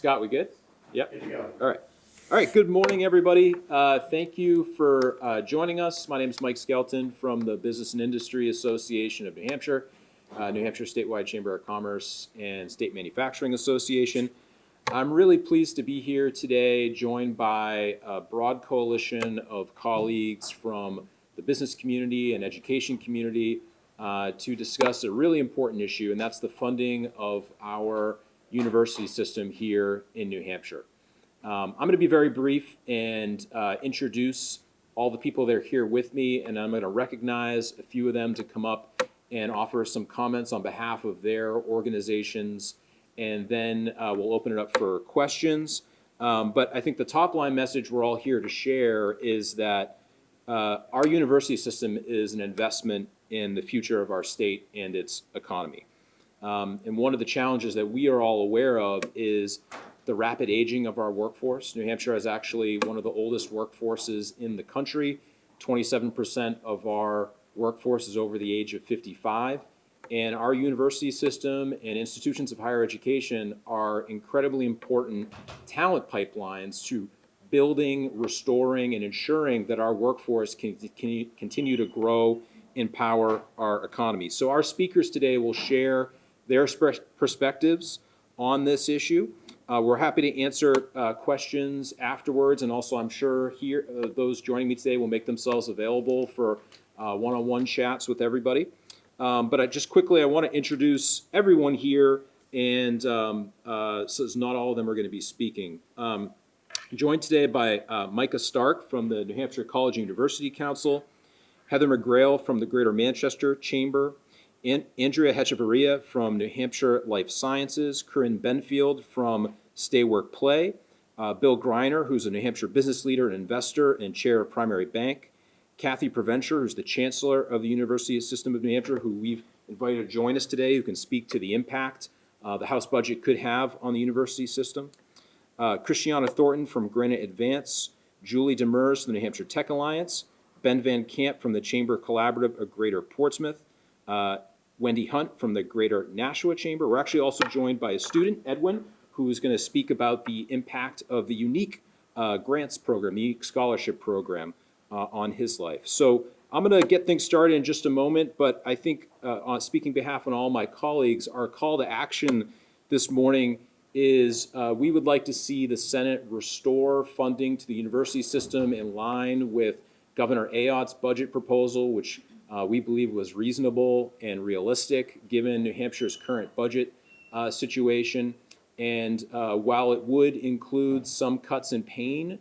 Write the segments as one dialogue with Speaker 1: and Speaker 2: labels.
Speaker 1: Scott, we good? Yep.
Speaker 2: Good to go.
Speaker 1: All right. All right. Good morning, everybody. Thank you for joining us. My name is Mike Skelton from the Business and Industry Association of New Hampshire, New Hampshire Statewide Chamber of Commerce and State Manufacturing Association. I'm really pleased to be here today, joined by a broad coalition of colleagues from the business community and education community to discuss a really important issue, and that's the funding of our university system here in New Hampshire. I'm going to be very brief and introduce all the people that are here with me, and I'm going to recognize a few of them to come up and offer some comments on behalf of their organizations, and then we'll open it up for questions. But I think the top line message we're all here to share is that our university system is an investment in the future of our state and its economy. And one of the challenges that we are all aware of is the rapid aging of our workforce. New Hampshire is actually one of the oldest workforces in the country. 27% of our workforce is over the age of 55. And our university system and institutions of higher education are incredibly important talent pipelines to building, restoring, and ensuring that our workforce can continue to grow and power our economy. So our speakers today will share their perspectives on this issue. We're happy to answer questions afterwards, and also I'm sure here those joining me today will make themselves available for one-on-one chats with everybody. But I want to introduce everyone here, and so not all of them are going to be speaking. Joined today by Micah Stark from the New Hampshire College and University Council, Heather McGrail from the Greater Manchester Chamber, Andrea Hechevarria from New Hampshire Life Sciences, Corinne Benfield from Stay Work Play, Bill Greiner, who's a New Hampshire business leader and investor and chair of Primary Bank, Kathy Preventure, who's the chancellor of the University System of New Hampshire, who we've invited to join us today, who can speak to the impact the House budget could have on the university system, Christiana Thornton from Granite Advance, Julie Demers from the New Hampshire Tech Alliance, Ben Van Camp from the Chamber Collaborative of Greater Portsmouth, Wendy Hunt from the Greater Nashua Chamber. We're actually also joined by a student, Edwin, who is going to speak about the impact of the unique grants program, the unique scholarship program on his life. So I'm going to get things started in just a moment, but I think on speaking behalf of all my colleagues, our call to action this morning is we would like to see the Senate restore funding to the university system in line with Governor Ayotte's budget proposal, which we believe was reasonable and realistic given New Hampshire's current budget situation. And while it would include some cuts in pain,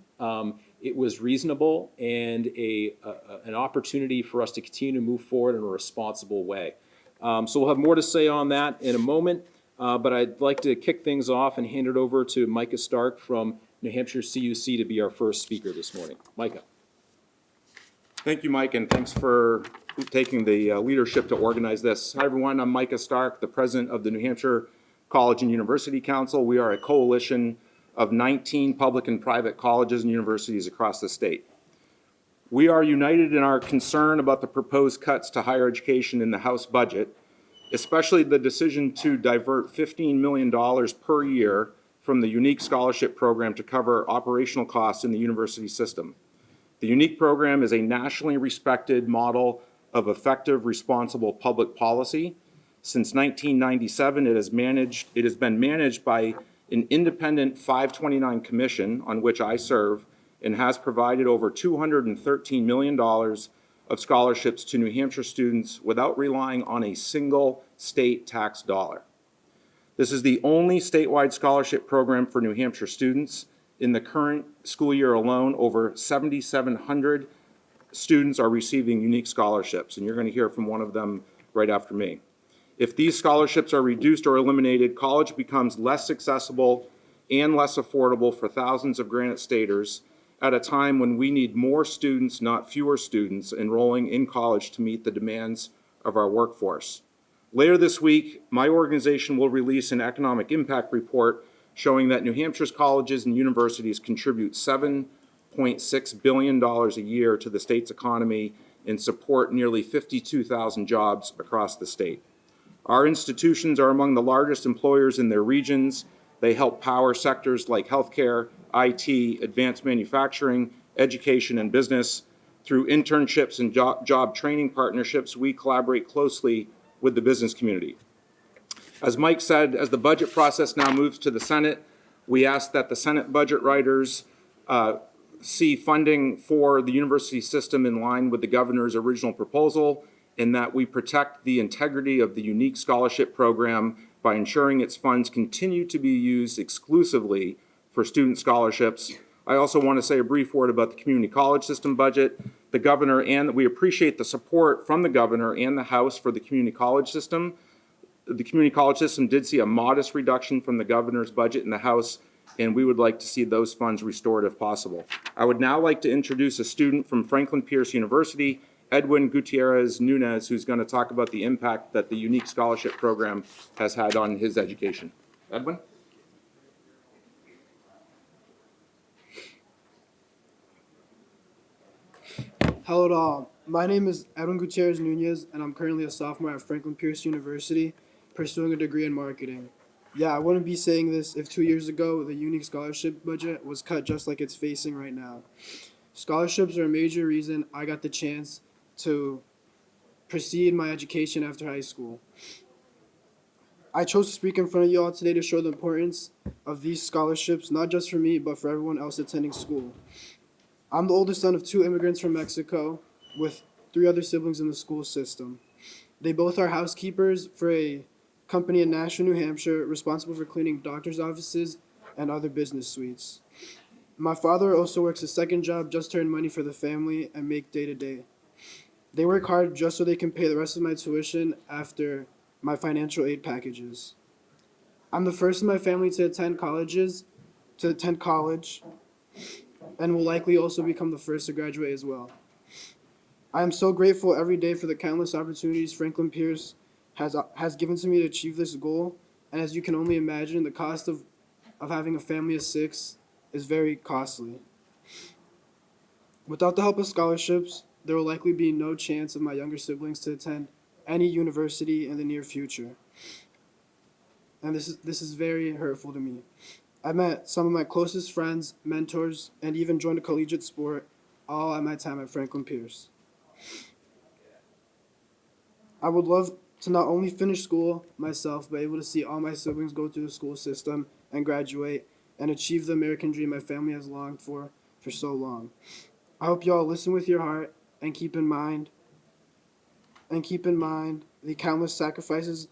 Speaker 1: it was reasonable and an opportunity for us to continue to move forward in a responsible way. So we'll have more to say on that in a moment, but I'd like to kick things off and hand it over to Micah Stark from New Hampshire CUC to be our first speaker this morning. Micah.
Speaker 3: Thank you, Mike, and thanks for taking the leadership to organize this. Hi, everyone. I'm Micah Stark, the president of the New Hampshire College and University Council. We are a coalition of 19 public and private colleges and universities across the state. We are united in our concern about the proposed cuts to higher education in the House budget, especially the decision to divert $15 million per year from the unique scholarship program to cover operational costs in the university system. The unique program is a nationally respected model of effective, responsible public policy. Since 1997, it has been managed by an independent 529 commission on which I serve and has provided over $213 million of scholarships to New Hampshire students without relying on a single state tax dollar. This is the only statewide scholarship program for New Hampshire students. In the current school year alone, over 7,700 students are receiving unique scholarships, and you're going to hear from one of them right after me. If these scholarships are reduced or eliminated, college becomes less accessible and less affordable for thousands of Granite Staters at a time when we need more students, not fewer students, enrolling in college to meet the demands of our workforce. Later this week, my organization will release an economic impact report showing that New Hampshire's colleges and universities contribute $7.6 billion a year to the state's economy and support nearly 52,000 jobs across the state. Our institutions are among the largest employers in their regions. They help power sectors like healthcare, IT, advanced manufacturing, education, and business. Through internships and job training partnerships, we collaborate closely with the business community. As Mike said, as the budget process now moves to the Senate, we ask that the Senate budget writers see funding for the university system in line with the governor's original proposal, and that we protect the integrity of the unique scholarship program by ensuring its funds continue to be used exclusively for student scholarships. I also want to say a brief word about the community college system budget. The governor, and we appreciate the support from the governor and the House for the community college system. The community college system did see a modest reduction from the governor's budget in the House, and we would like to see those funds restored if possible. I would now like to introduce a student from Franklin Pierce University, Edwin Gutierrez Nunez, who's going to talk about the impact that the unique scholarship program has had on his education. Edwin?
Speaker 2: Hello to all. My name is Edwin Gutierrez Nunez, and I'm currently a sophomore at Franklin Pierce University, pursuing a degree in marketing. Yeah, I wouldn't be saying this if 2 years ago the unique scholarship budget was cut just like it's facing right now. Scholarships are a major reason I got the chance to proceed my education after high school. I chose to speak in front of you all today to show the importance of these scholarships, not just for me, but for everyone else attending school. I'm the oldest son of 2 immigrants from Mexico with 3 other siblings in the school system. They both are housekeepers for a company in Nashua, New Hampshire, responsible for cleaning doctors' offices and other business suites. My father also works a second job just to earn money for the family and make day-to-day. They work hard just so they can pay the rest of my tuition after my financial aid packages. I'm the first in my family to attend college, and will likely also become the first to graduate as well. I am so grateful every day for the countless opportunities Franklin Pierce has given to me to achieve this goal, and as you can only imagine, the cost of having a family of 6 is very costly. Without the help of scholarships, there will likely be no chance of my younger siblings to attend any university in the near future. And this is very hurtful to me. I met some of my closest friends, mentors, and even joined a collegiate sport, all at my time at Franklin Pierce. I would love to not only finish school myself, but able to see all my siblings go through the school system and graduate and achieve the American dream my family has longed for so long. I hope you all listen with your heart and keep in mind the countless sacrifices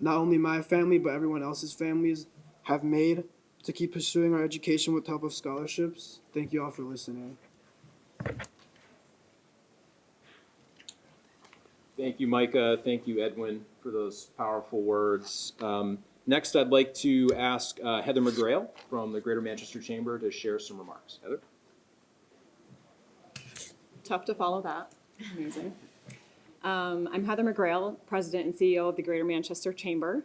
Speaker 2: not only my family but everyone else's families have made to keep pursuing our education with the help of scholarships. Thank you all for listening.
Speaker 1: Thank you, Micah. Thank you, Edwin, for those powerful words. Next, I'd like to ask Heather McGrail from the Greater Manchester Chamber to share some remarks. Heather?
Speaker 4: Tough to follow that. Amazing. I'm Heather McGrail, President and CEO of the Greater Manchester Chamber.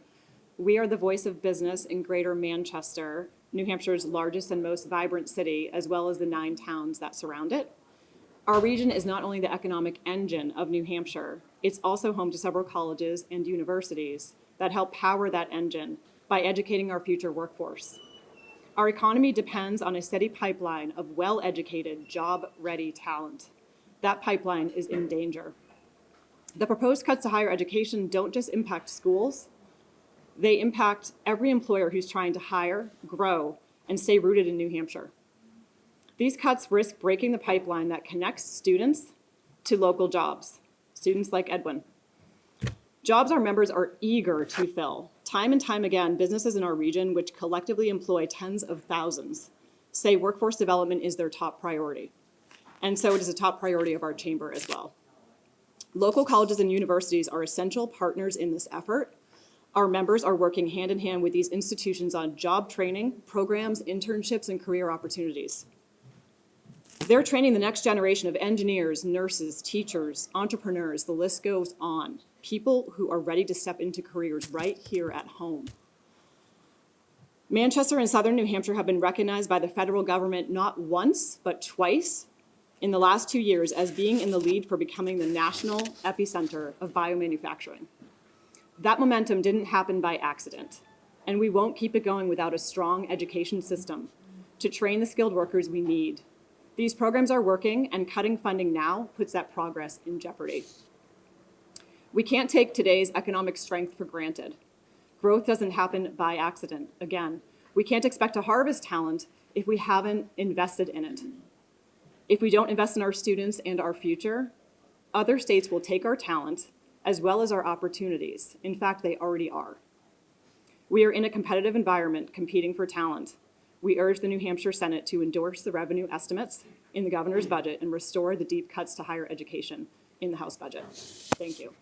Speaker 4: We are the voice of business in Greater Manchester, New Hampshire's largest and most vibrant city, as well as the 9 towns that surround it. Our region is not only the economic engine of New Hampshire, it's also home to several colleges and universities that help power that engine by educating our future workforce. Our economy depends on a steady pipeline of well-educated, job-ready talent. That pipeline is in danger. The proposed cuts to higher education don't just impact schools, they impact every employer who's trying to hire, grow, and stay rooted in New Hampshire. These cuts risk breaking the pipeline that connects students to local jobs, students like Edwin. Jobs our members are eager to fill. Time and time again, businesses in our region, which collectively employ tens of thousands, say workforce development is their top priority. And so it is a top priority of our chamber as well. Local colleges and universities are essential partners in this effort. Our members are working hand in hand with these institutions on job training, programs, internships, and career opportunities. They're training the next generation of engineers, nurses, teachers, entrepreneurs, the list goes on. People who are ready to step into careers right here at home. Manchester and Southern New Hampshire have been recognized by the federal government not once, but twice in the last 2 years as being in the lead for becoming the national epicenter of biomanufacturing. That momentum didn't happen by accident, and we won't keep it going without a strong education system to train the skilled workers we need. These programs are working, and cutting funding now puts that progress in jeopardy. We can't take today's economic strength for granted. Growth doesn't happen by accident. Again, we can't expect to harvest talent if we haven't invested in it. If we don't invest in our students and our future, other states will take our talent as well as our opportunities. In fact, they already are. We are in a competitive environment competing for talent. We urge the New Hampshire Senate to endorse the revenue estimates in the governor's budget and restore the deep cuts to higher education in the House budget. Thank you.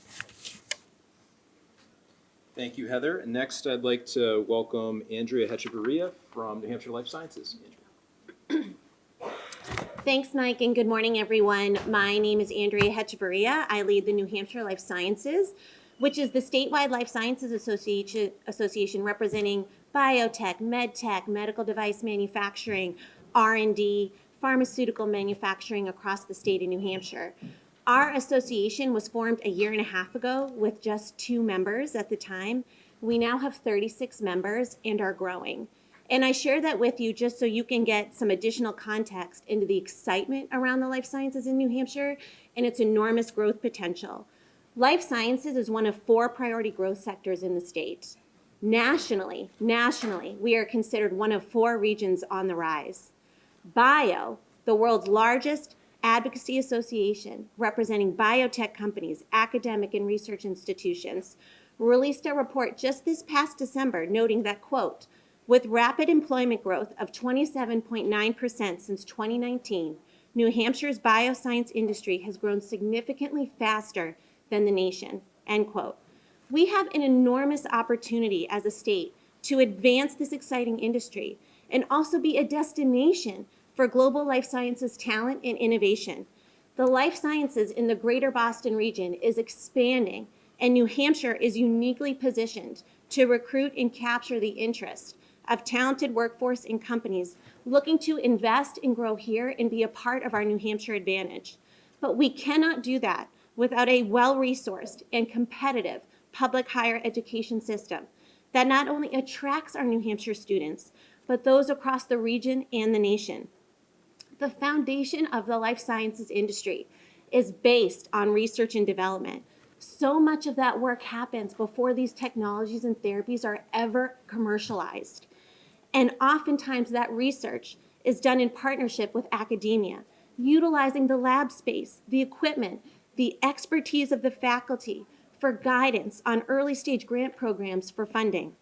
Speaker 1: Thank you, Heather. Next, I'd like to welcome Andrea Hechevarria from New Hampshire Life Sciences. Andrea.
Speaker 5: Thanks, Mike, and good morning, everyone. My name is Andrea Hechevarria. I lead the New Hampshire Life Sciences, which is the statewide life sciences association representing biotech, medtech, medical device manufacturing, R&D, pharmaceutical manufacturing across the state of New Hampshire. Our association was formed a year and a half ago with just 2 members at the time. We now have 36 members and are growing. And I share that with you just so you can get some additional context into the excitement around the life sciences in New Hampshire and its enormous growth potential. Life sciences is one of 4 priority growth sectors in the state. Nationally, we are considered one of 4 regions on the rise. Bio, the world's largest advocacy association representing biotech companies, academic and research institutions, released a report just this past December noting that, quote, with rapid employment growth of 27.9% since 2019, New Hampshire's bioscience industry has grown significantly faster than the nation, end quote. We have an enormous opportunity as a state to advance this exciting industry and also be a destination for global life sciences talent and innovation. The life sciences in the greater Boston region is expanding, and New Hampshire is uniquely positioned to recruit and capture the interest of talented workforce and companies looking to invest and grow here and be a part of our New Hampshire advantage. But we cannot do that without a well-resourced and competitive public higher education system that not only attracts our New Hampshire students, but those across the region and the nation. The foundation of the life sciences industry is based on research and development. So much of that work happens before these technologies and therapies are ever commercialized. And oftentimes that research is done in partnership with academia, utilizing the lab space, the equipment, the expertise of the faculty for guidance on early stage grant programs for funding.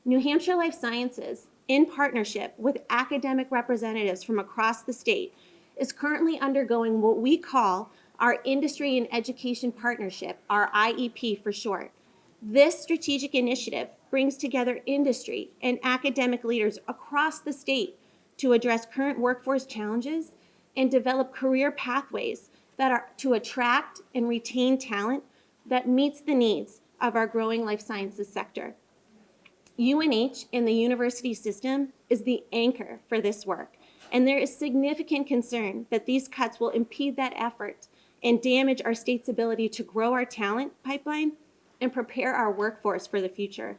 Speaker 5: New Hampshire Life Sciences, in partnership with academic representatives from across the state, is currently undergoing what we call our Industry and Education Partnership, our IEP for short. This strategic initiative brings together industry and academic leaders across the state to address current workforce challenges and develop career pathways that are to attract and retain talent that meets the needs of our growing life sciences sector. UNH and the university system is the anchor for this work, and there is significant concern that these cuts will impede that effort and damage our state's ability to grow our talent pipeline and prepare our workforce for the future.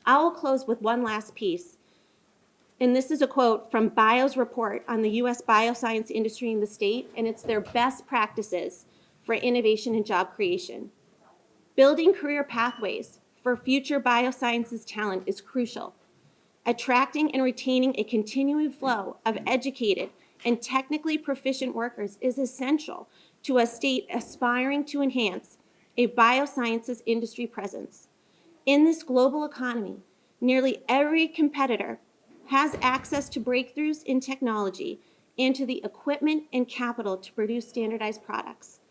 Speaker 5: I will close with one last piece, and this is a quote from Bio's report on the U.S. bioscience industry in the state, and it's their best practices for innovation and job creation. Building career pathways for future biosciences talent is crucial. Attracting and retaining a continuing flow of educated and technically proficient workers is essential to a state aspiring to enhance a biosciences industry presence. In this global economy, nearly every competitor has access to breakthroughs in technology and to the equipment and capital to produce standardized products.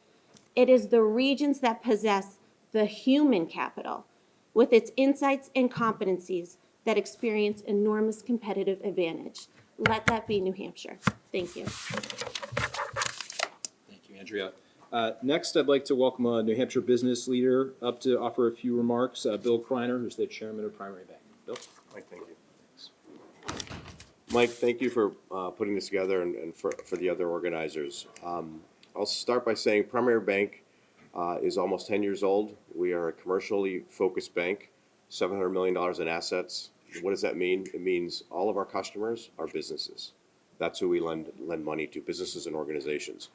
Speaker 5: It is the regions that possess the human capital with its insights and competencies that experience enormous competitive advantage. Let that be New Hampshire. Thank you.
Speaker 1: Thank you, Andrea. Next, I'd like to welcome a New Hampshire business leader up to offer a few remarks, Bill Kreiner, who's the chairman of Primary Bank. Bill?
Speaker 6: Mike, thank you. Mike, thank you for putting this together and for the other organizers. I'll start by saying Primary Bank is almost 10 years old. We are a commercially focused bank. $700 million in assets. What does that mean? It means all of our customers are businesses. That's who we lend money to, businesses and organizations.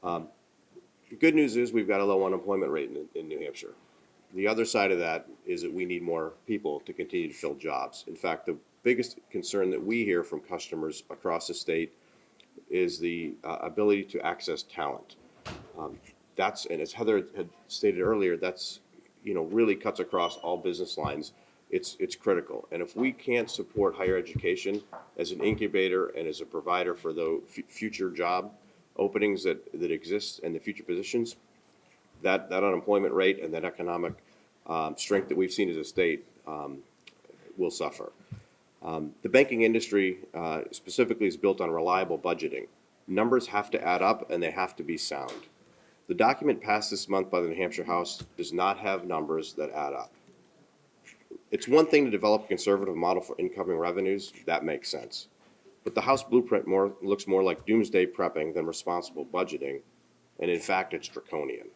Speaker 6: The good news is we've got a low unemployment rate in New Hampshire. The other side of that is that we need more people to continue to fill jobs. In fact, the biggest concern that we hear from customers across the state is the ability to access talent. And as Heather had stated earlier, that's, really cuts across all business lines. It's critical. And if we can't support higher education as an incubator and as a provider for the future job openings that exist and the future positions, that unemployment rate and that economic strength that we've seen as a state will suffer. The banking industry specifically is built on reliable budgeting. Numbers have to add up and they have to be sound. The document passed this month by the New Hampshire House does not have numbers that add up. It's one thing to develop a conservative model for incoming revenues. That makes sense. But the House blueprint looks more like doomsday prepping than responsible budgeting, and in fact, it's draconian.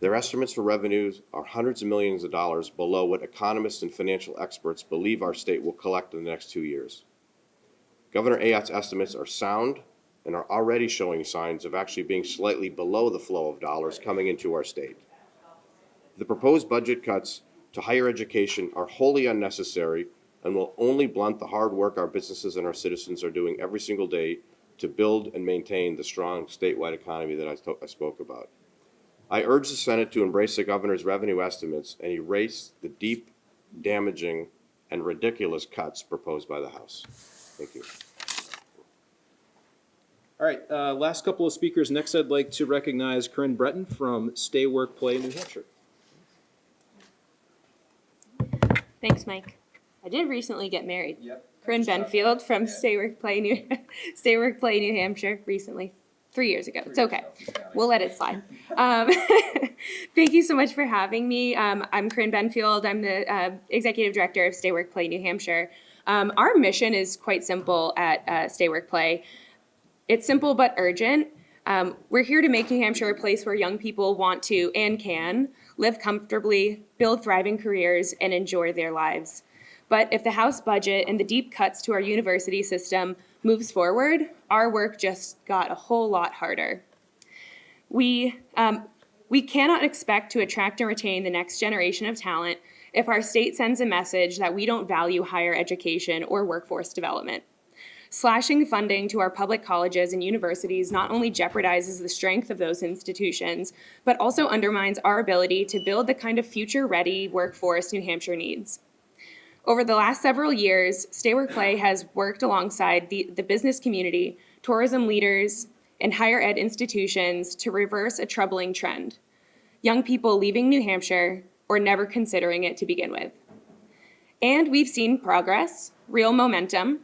Speaker 6: Their estimates for revenues are hundreds of millions of dollars below what economists and financial experts believe our state will collect in the next 2 years. Governor Ayotte's estimates are sound and are already showing signs of actually being slightly below the flow of dollars coming into our state. The proposed budget cuts to higher education are wholly unnecessary and will only blunt the hard work our businesses and our citizens are doing every single day to build and maintain the strong statewide economy that I spoke about. I urge the Senate to embrace the governor's revenue estimates and erase the deep, damaging, and ridiculous cuts proposed by the House. Thank you.
Speaker 1: All right, last couple of speakers. Next, I'd like to recognize Corinne Breton from Stay, Work, Play, New Hampshire.
Speaker 7: Thanks, Mike. I did recently get married. Yep. Corinne Benfield from Stay, Work, Play, New Hampshire recently. 3 years ago. It's okay. We'll let it slide. Thank you so much for having me. I'm Corinne Benfield. I'm the Executive Director of Stay, Work, Play, New Hampshire. Our mission is quite simple at Stay, Work, Play. It's simple but urgent. We're here to make New Hampshire a place where young people want to and can live comfortably, build thriving careers, and enjoy their lives. But if the House budget and the deep cuts to our university system moves forward, our work just got a whole lot harder. We cannot expect to attract and retain the next generation of talent if our state sends a message that we don't value higher education or workforce development. Slashing funding to our public colleges and universities not only jeopardizes the strength of those institutions, but also undermines our ability to build the kind of future-ready workforce New Hampshire needs. Over the last several years, Stay, Work, Play has worked alongside the business community, tourism leaders, and higher ed institutions to reverse a troubling trend: young people leaving New Hampshire or never considering it to begin with. And we've seen progress, real momentum.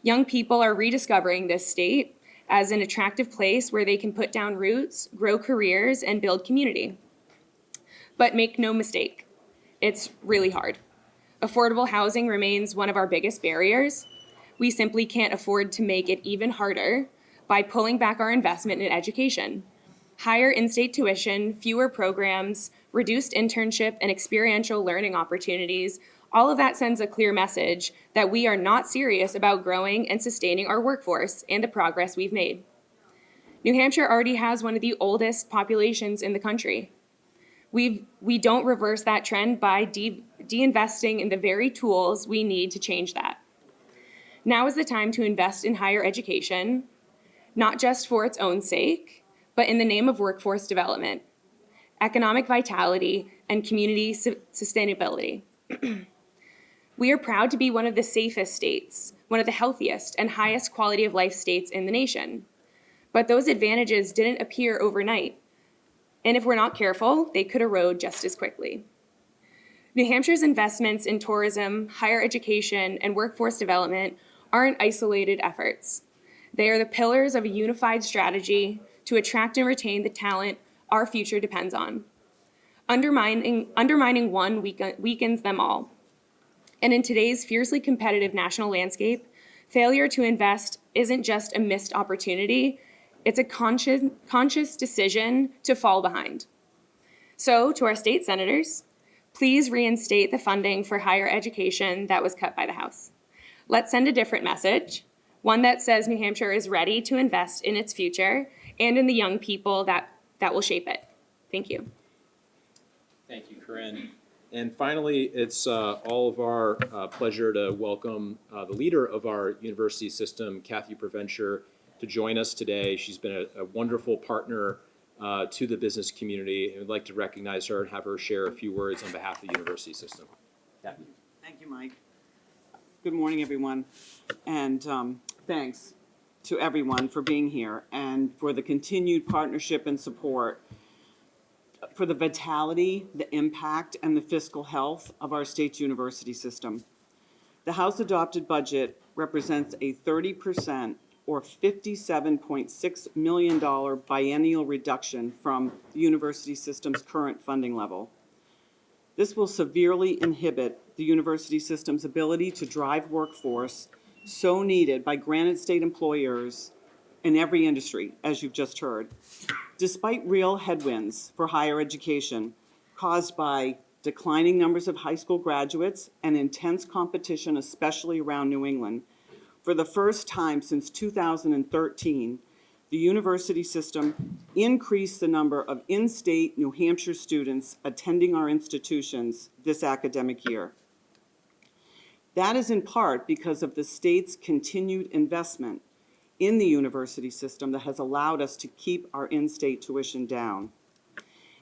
Speaker 7: Young people are rediscovering this state as an attractive place where they can put down roots, grow careers, and build community. But make no mistake, it's really hard. Affordable housing remains one of our biggest barriers. We simply can't afford to make it even harder by pulling back our investment in education. Higher in-state tuition, fewer programs, reduced internship and experiential learning opportunities, all of that sends a clear message that we are not serious about growing and sustaining our workforce and the progress we've made. New Hampshire already has one of the oldest populations in the country. We don't reverse that trend by de-investing in the very tools we need to change that. Now is the time to invest in higher education, not just for its own sake, but in the name of workforce development, economic vitality, and community sustainability. We are proud to be one of the safest states, one of the healthiest and highest quality of life states in the nation. But those advantages didn't appear overnight. And if we're not careful, they could erode just as quickly. New Hampshire's investments in tourism, higher education, and workforce development aren't isolated efforts. They are the pillars of a unified strategy to attract and retain the talent our future depends on. Undermining one weakens them all. And in today's fiercely competitive national landscape, failure to invest isn't just a missed opportunity, it's a conscious decision to fall behind. So, to our state senators, Please reinstate the funding for higher education that was cut by the House. Let's send a different message, one that says New Hampshire is ready to invest in its future and in the young people that will shape it. Thank you.
Speaker 1: Thank you, Corinne. And finally, it's all of our pleasure to welcome the leader of our university system, Kathy Preventure, to join us today. She's been a wonderful partner to the business community, and we'd like to recognize her and have her share a few words on behalf of the university system. Kathy.
Speaker 8: Thank you, Mike. Good morning, everyone, and thanks to everyone for being here and for the continued partnership and support for the vitality, the impact, and the fiscal health of our state's university system. The House-adopted budget represents a 30% or $57.6 million biennial reduction from the university system's current funding level. This will severely inhibit the university system's ability to drive workforce so needed by granted state employers in every industry, as you've just heard. Despite real headwinds for higher education caused by declining numbers of high school graduates and intense competition, especially around New England, for the first time since 2013, the university system increased the number of in-state New Hampshire students attending our institutions this academic year. That is in part because of the state's continued investment in the university system that has allowed us to keep our in-state tuition down.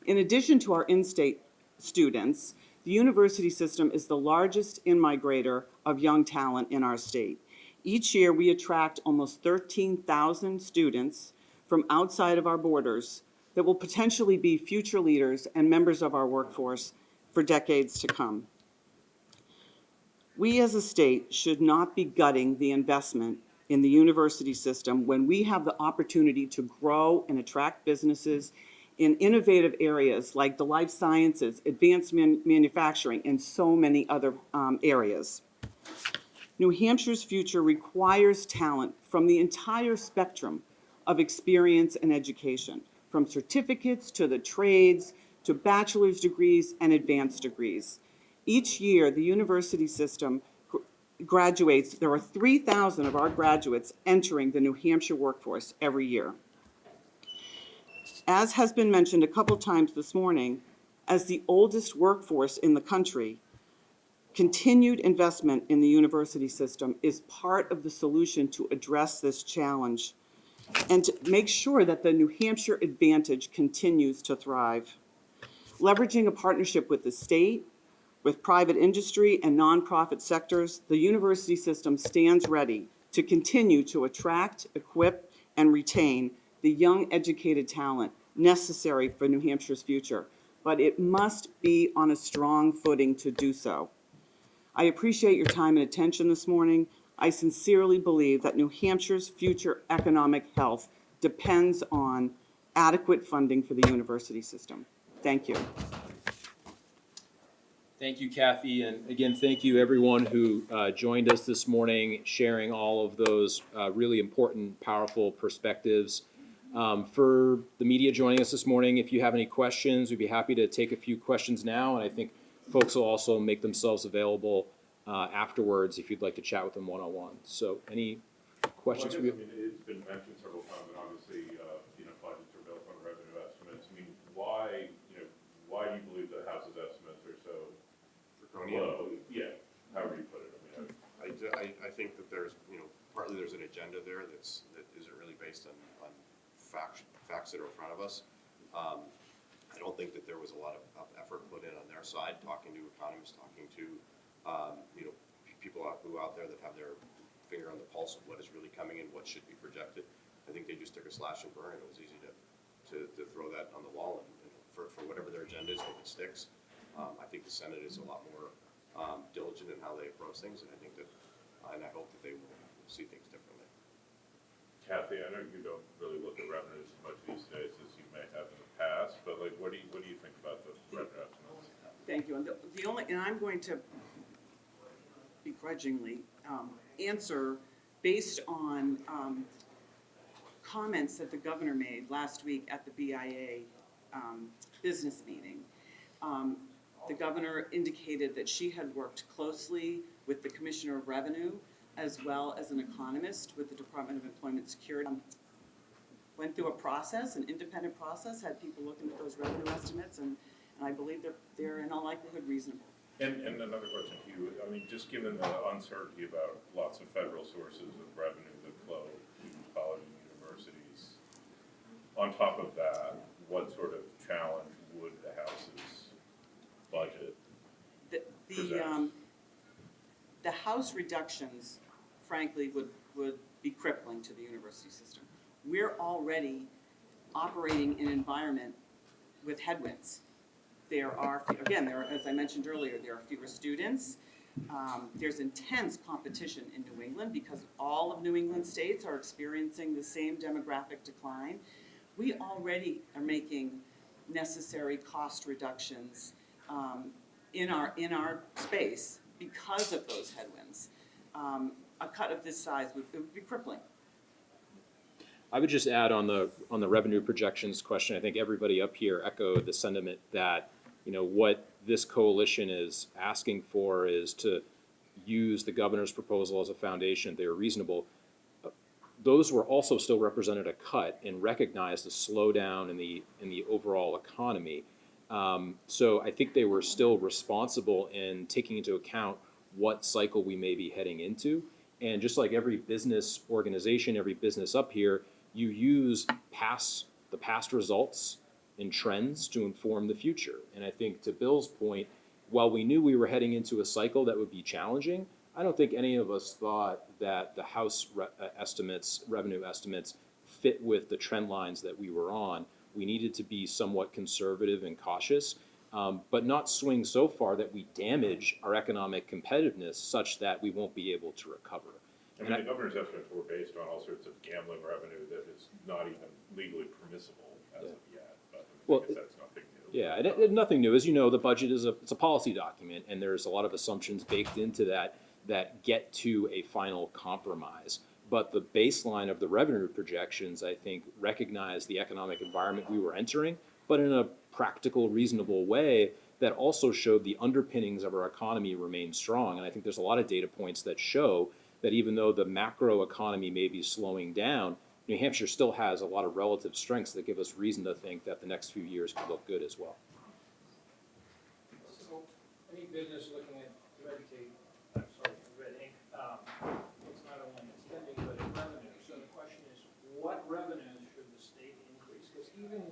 Speaker 8: In addition to our in-state students, the university system is the largest in-migrator of young talent in our state. Each year, we attract almost 13,000 students from outside of our borders that will potentially be future leaders and members of our workforce for decades to come. We as a state should not be gutting the investment in the university system when we have the opportunity to grow and attract businesses in innovative areas like the life sciences, advanced manufacturing, and so many other areas. New Hampshire's future requires talent from the entire spectrum of experience and education, from certificates to the trades to bachelor's degrees and advanced degrees. Each year, the university system graduates, there are 3,000 of our graduates entering the New Hampshire workforce every year. As has been mentioned a couple times this morning, as the oldest workforce in the country, continued investment in the university system is part of the solution to address this challenge and to make sure that the New Hampshire advantage continues to thrive. Leveraging a partnership with the state, with private industry and nonprofit sectors, the university system stands ready to continue to attract, equip, and retain the young educated talent necessary for New Hampshire's future, but it must be on a strong footing to do so. I appreciate your time and attention this morning. I sincerely believe that New Hampshire's future economic health depends on adequate funding for the university system. Thank you.
Speaker 1: Thank you, Kathy, and again, thank you everyone who joined us this morning, sharing all of those really important, powerful perspectives. For the media joining us this morning, if you have any questions, we'd be happy to take a few questions now, and I think folks will also make themselves available afterwards if you'd like to chat with them one-on-one. So any questions?
Speaker 9: Well, I mean, it's been mentioned several times, and obviously, budgets are built on revenue estimates. I mean, why do you believe the House's estimates are so low? Yeah, however you put it. I mean,
Speaker 6: I think that there's, partly there's an agenda there that isn't really based on facts that are in front of us. I don't think that there was a lot of effort put in on their side, talking to economists, talking to, people out there that have their finger on the pulse of what is really coming in, what should be projected. I think they just took a slash and burn, and it was easy to throw that on the wall, and for whatever their agenda is, hope it sticks. I think the Senate is a lot more diligent in how they approach things, and I think that, and I hope that they will see things differently.
Speaker 9: Kathy, I know you don't really look at revenues as much these days as you may have in the past, but what do you think about the revenue estimates?
Speaker 8: Thank you. And I'm going to begrudgingly answer based on comments that the governor made last week at the BIA business meeting. the governor indicated that she had worked closely with the Commissioner of Revenue as well as an economist with the Department of Employment Security. Went through a process, an independent process, had people looking at those revenue estimates, and I believe they're in all likelihood reasonable.
Speaker 9: And another question to you, I mean, just given the uncertainty about lots of federal sources of revenue that flow to colleges and universities, on top of that, what sort of challenge would the House's budget present?
Speaker 8: The House reductions, frankly, would be crippling to the university system. We're already operating in an environment with headwinds. There are, again, as I mentioned earlier, there are fewer students. There's intense competition in New England because all of New England states are experiencing the same demographic decline. We already are making necessary cost reductions in our space because of those headwinds. A cut of this size would be crippling.
Speaker 1: I would just add on the revenue projections question, I think everybody up here echoed the sentiment that, what this coalition is asking for is to use the governor's proposal as a foundation. They are reasonable. Those were also still represented a cut and recognized the slowdown in the overall economy. So I think they were still responsible in taking into account what cycle we may be heading into. And just like every business organization, every business up here, you use the past results and trends to inform the future. And I think to Bill's point, while we knew we were heading into a cycle that would be challenging, I don't think any of us thought that the House revenue estimates fit with the trend lines that we were on. We needed to be somewhat conservative and cautious, but not swing so far that we damage our economic competitiveness such that we won't be able to recover.
Speaker 9: I mean, the governor's estimates were based on all sorts of gambling revenue that is not even legally permissible as of yet, but I guess that's nothing new.
Speaker 1: Yeah, and nothing new. As you know, the budget is it's a policy document, and there's a lot of assumptions baked into that get to a final compromise. But the baseline of the revenue projections, I think, recognize the economic environment we were entering, but in a practical, reasonable way that also showed the underpinnings of our economy remain strong. And I think there's a lot of data points that show that even though the macro economy may be slowing down, New Hampshire still has a lot of relative strengths that give us reason to think that the next few years could look good as well.
Speaker 10: So, any business looking at red ink, it's not only in spending, but in revenue. So the question is, what revenues should the state increase? Because even,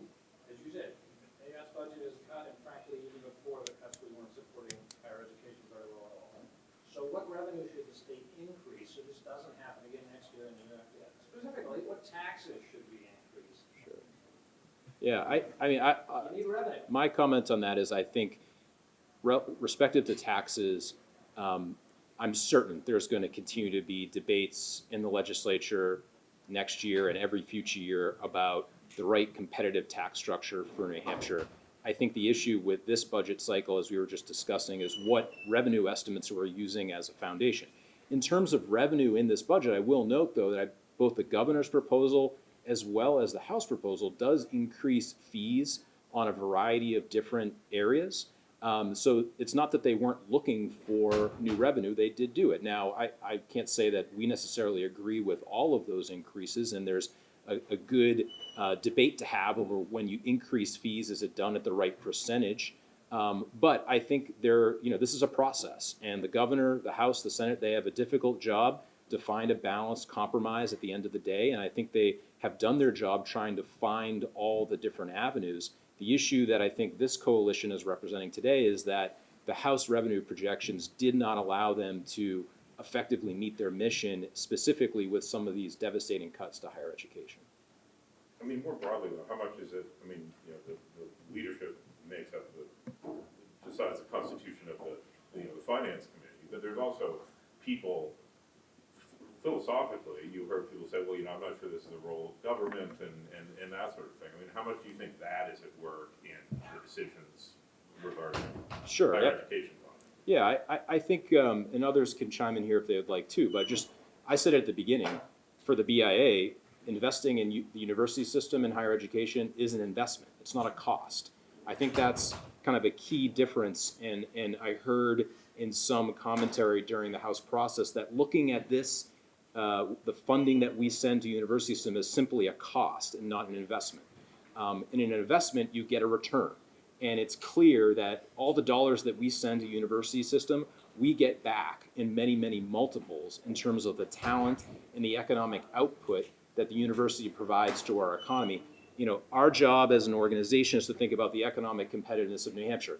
Speaker 10: as you said, AS budget is cut, and frankly, even before the cuts, we weren't supporting higher education very well at all. So what revenue should the state increase so this doesn't happen again next year and the year after that? Specifically, what taxes should be increased?
Speaker 1: Sure. Yeah,
Speaker 10: You need revenue.
Speaker 1: my comment on that is I think respective to taxes, I'm certain there's going to continue to be debates in the legislature next year and every future year about the right competitive tax structure for New Hampshire. I think the issue with this budget cycle, as we were just discussing, is what revenue estimates we're using as a foundation. In terms of revenue in this budget, I will note, though, that both the governor's proposal as well as the House proposal does increase fees on a variety of different areas. So it's not that they weren't looking for new revenue, they did do it. Now, I can't say that we necessarily agree with all of those increases, and there's a good debate to have over when you increase fees, is it done at the right percentage? But I think this is a process, and the governor, the House, the Senate, they have a difficult job to find a balanced compromise at the end of the day, and I think they have done their job trying to find all the different avenues. The issue that I think this coalition is representing today is that the House revenue projections did not allow them to effectively meet their mission, specifically with some of these devastating cuts to higher education.
Speaker 9: I mean, more broadly though, how much is it, I mean, the leadership makes up decides the constitution of the finance committee, but there's also people, philosophically, you heard people say, well, I'm not sure this is the role of government and that sort of thing. I mean, how much do you think that is at work in the decisions regarding higher education funding?
Speaker 1: Yeah, I think, and others can chime in here if they would like to, but I said at the beginning, for the BIA, investing in the university system and higher education is an investment. It's not a cost. I think that's kind kind of a key difference, and I heard in some commentary during the House process that looking at this, the funding that we send to university system is simply a cost and not an investment. In an investment, you get a return. And it's clear that all the dollars that we send to university system, we get back in many, many multiples in terms of the talent and the economic output that the university provides to our economy. You know, our job as an organization is to think about the economic competitiveness of New Hampshire.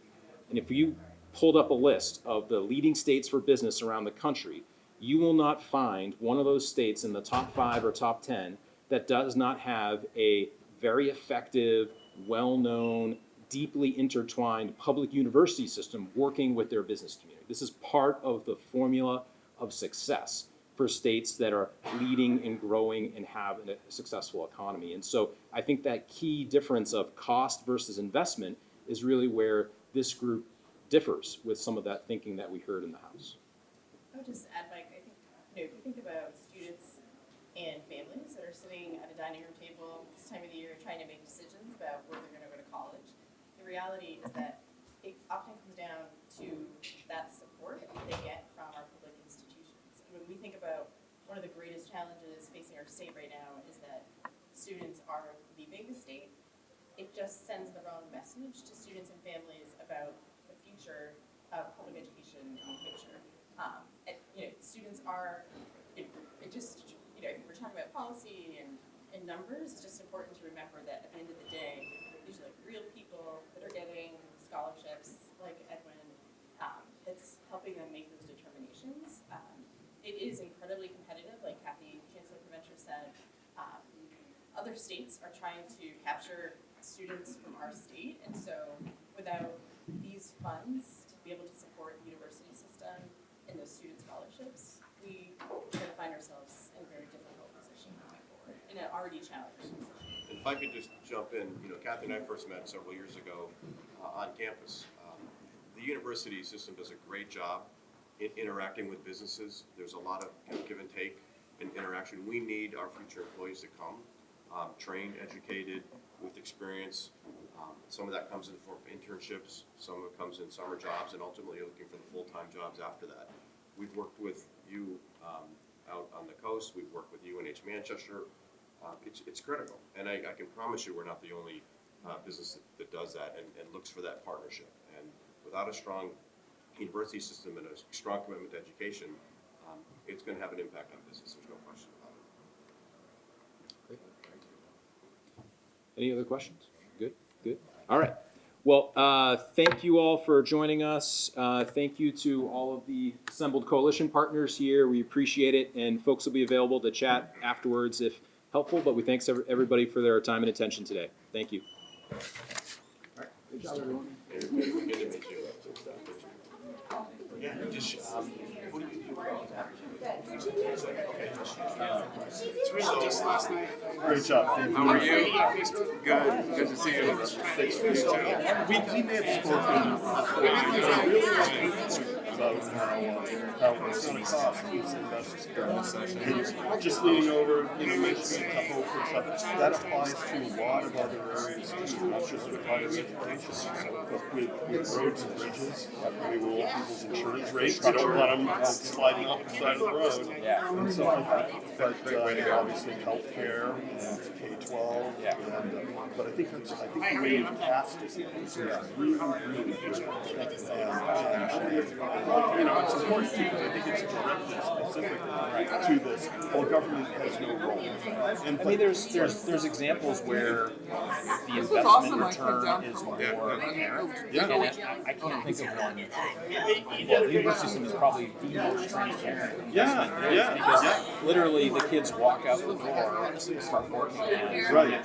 Speaker 1: And if you pulled up a list of the leading states for business around the country, you will not find one of those states in the top 5 or top 10 that does not have a very effective, well-known, deeply intertwined public university system working with their business community. This is part of the formula of success for states that are leading and growing and have a successful economy. And so I think that key difference of cost versus investment is really where this group differs with some of that thinking that we heard in the House.
Speaker 11: I would just add, Mike, I think, if you think about students and families that are sitting at a dining room table this time of the year trying to make decisions about where they're going to go to college, the reality is that it often comes down to that support that they get from our public institutions. And when we think about one of the greatest challenges facing our state right now is that students are leaving the state, it just sends the wrong message to students and families about the future of public education in New Hampshire. Students are, if we're talking about policy and numbers, it's just important to remember that at the end of the day, these are like real people that are getting scholarships like Edwin, that's helping them make those determinations. It is incredibly competitive, like Kathy, Chancellor Provencher said. Other states are trying to capture students from our state, and so without these funds to be able to support the university system and those student scholarships, we are going to find ourselves in a very difficult position going forward, in an already challenged position.
Speaker 6: If I could just jump in, Kathy and I first met several years ago on campus. The university system does a great job in interacting with businesses. There's a lot of give and take and interaction. We need our future employees to come, trained, educated, with experience. Some of that comes in the form of internships, some of it comes in summer jobs, and ultimately looking for the full-time jobs after that. We've worked with you out on the coast. We've worked with UNH Manchester. It's critical, and I can promise you we're not the only business that does that and looks for that partnership. And without a strong university system and a strong commitment to education, it's going to have an impact on business. There's no question about it.
Speaker 1: Great. Any other questions? Good. All right. Well, thank you all for joining us. Thank you to all of the assembled coalition partners here. We appreciate it, and folks will be available to chat afterwards if helpful, but we thanks everybody for their time and attention today. Thank you.
Speaker 6: All right. Good job, everyone. Good to meet you. Yeah, just, what do you do?
Speaker 12: Great job. Thank you.
Speaker 13: How are you? Good. Good to see you.
Speaker 12: We may have spoken about how it's not a cost, it's investment. Just leaning over, mentioning a couple of stuff, that applies to a lot of other areas too, not just with higher education. So with roads and bridges, we will people's insurance rates. We don't want them sliding off the side of the road and stuff like that. But obviously healthcare and K-12. But I think the way you've cast it is really, really good. And it's important too, because I think it's directed specifically to this. Well, government has no role. And
Speaker 1: I mean, there's examples where the investment return is more apparent. And I can't think of one. Well, the university system is probably the most transparent investment there is because literally the kids walk out the door and start working.
Speaker 12: Right.